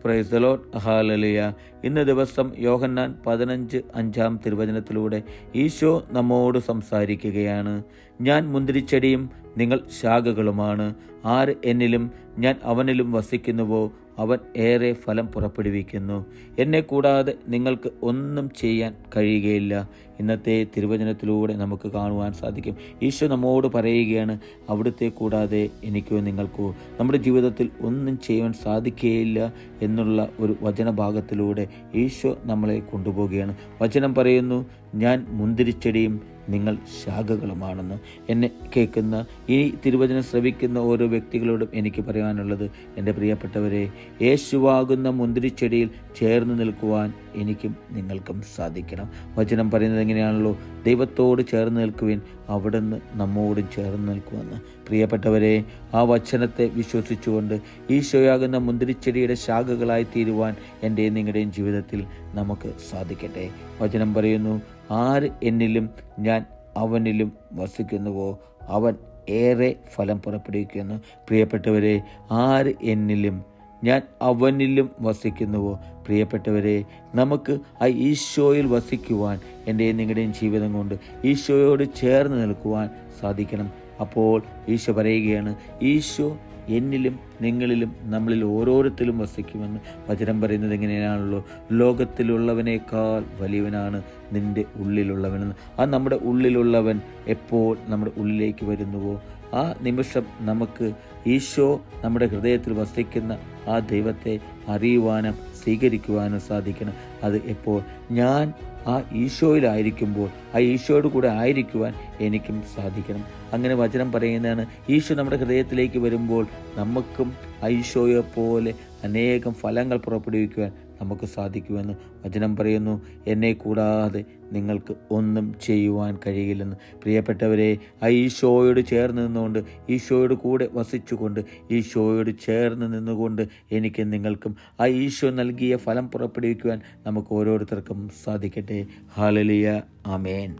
Praise the Lord. Hallelujah. ഇന്ന് ദിവസം യോഹന്നാൻ 15:5 തിരുവചനത്തിലൂടെ ഈശോ നമ്മോട് സംസാരിക്കുകയാണ്. ഞാൻ മുന്തിരിച്ചെടിയും നിങ്ങൾ ശാഖകളുമാണ്. ആര് എന്നിലും ഞാൻ അവനിലും വസിക്കുന്നുവോ അവൻ ഏറെ ഫലം പുറപ്പെടുവിക്കുന്നു. എന്നെ കൂടാതെ നിങ്ങൾക്ക് ഒന്നും ചെയ്യാൻ കഴിയുകയില്ല. ഇന്നത്തെ തിരുവചനത്തിലൂടെ നമുക്ക് കാണുവാൻ സാധിക്കും. ഈശോ നമ്മോട് പറയുകയാണ്, അവിടുത്തെ കൂടാതെ എനിക്കോ നിങ്ങൾക്കോ നമ്മുടെ ജീവിതത്തിൽ ഒന്നും ചെയ്യുവാൻ സാധിക്കുകയില്ല എന്നുള്ള ഒരു വചനഭാഗത്തിലൂടെ ഈശോ നമ്മളെ കൊണ്ടുപോവുകയാണ്. വചനം പറയുന്നു, ഞാൻ മുന്തിരിച്ചെടിയും നിങ്ങൾ ശാഖകളുമാണെന്ന്. എന്നെ കേൾക്കുന്ന ഈ തിരുവചനം ശ്രവിക്കുന്ന ഓരോ വ്യക്തികളോടും എനിക്ക് പറയാനുള്ളത്, എൻ്റെ പ്രിയപ്പെട്ടവരെ, യേശുവാകുന്ന മുന്തിരിച്ചെടിയിൽ ചേർന്ന് നിൽക്കുവാൻ എനിക്കും നിങ്ങൾക്കും സാധിക്കണം. വചനം പറയുന്നത് എങ്ങനെയാണല്ലോ, ദൈവത്തോട് ചേർന്ന് നിൽക്കുവിൻ, അവിടുന്ന് നമ്മോടും ചേർന്ന് നിൽക്കുമെന്ന്. പ്രിയപ്പെട്ടവരെ, ആ വചനത്തെ വിശ്വസിച്ചുകൊണ്ട് ഈശോയാകുന്ന മുന്തിരിച്ചെടിയുടെ ശാഖകളായി തീരുവാൻ എൻ്റെയും നിങ്ങളുടെയും ജീവിതത്തിൽ നമുക്ക് സാധിക്കട്ടെ. വചനം പറയുന്നു, ആര് എന്നിലും ഞാൻ അവനിലും വസിക്കുന്നുവോ അവൻ ഏറെ ഫലം പുറപ്പെടുവിക്കുന്നു. പ്രിയപ്പെട്ടവരെ, ആര് എന്നിലും ഞാൻ അവനിലും വസിക്കുന്നുവോ, പ്രിയപ്പെട്ടവരെ, നമുക്ക് ആ ഈശോയിൽ വസിക്കുവാൻ എൻ്റെയും നിങ്ങളുടെയും ജീവിതം കൊണ്ട് ഈശോയോട് ചേർന്ന് നിൽക്കുവാൻ സാധിക്കണം. അപ്പോൾ ഈശോ പറയുകയാണ്, ഈശോ എന്നിലും നിങ്ങളിലും നമ്മളിൽ ഓരോരുത്തരും വസിക്കുമെന്ന്. വചനം പറയുന്നത് എങ്ങനെയാണല്ലോ, ലോകത്തിലുള്ളവനേക്കാൾ വലിയവനാണ് നിൻ്റെ ഉള്ളിലുള്ളവനെന്ന്. ആ നമ്മുടെ ഉള്ളിലുള്ളവൻ എപ്പോൾ നമ്മുടെ ഉള്ളിലേക്ക് വരുന്നുവോ ആ നിമിഷം നമുക്ക് ഈശോ നമ്മുടെ ഹൃദയത്തിൽ വസിക്കുന്ന ആ ദൈവത്തെ അറിയുവാനും സ്വീകരിക്കുവാനും സാധിക്കണം. അത് എപ്പോൾ ഞാൻ ആ ഈശോയിലായിരിക്കുമ്പോൾ ആ ഈശോയോട് കൂടെ ആയിരിക്കുവാൻ എനിക്കും സാധിക്കണം. അങ്ങനെ വചനം പറയുന്നതാണ്, ഈശോ നമ്മുടെ ഹൃദയത്തിലേക്ക് വരുമ്പോൾ നമുക്കും ആ ഈശോയെ പോലെ അനേകം ഫലങ്ങൾ പുറപ്പെടുവിക്കുവാൻ നമുക്ക് സാധിക്കുമെന്ന്. വചനം പറയുന്നു, എന്നെ കൂടാതെ നിങ്ങൾക്ക് ഒന്നും ചെയ്യുവാൻ കഴിയില്ലെന്ന്. പ്രിയപ്പെട്ടവരെ, ആ ഈശോയോട് ചേർന്ന് നിന്നുകൊണ്ട്, ഈശോയോട് കൂടെ വസിച്ചുകൊണ്ട്, ഈശോയോട് ചേർന്ന് നിന്നുകൊണ്ട് എനിക്ക് നിങ്ങൾക്കും ആ ഈശോ നൽകിയ ഫലം പുറപ്പെടുവിക്കുവാൻ നമുക്ക് ഓരോരുത്തർക്കും സാധിക്കട്ടെ. ഹല്ലേലൂയ. ആമേൻ.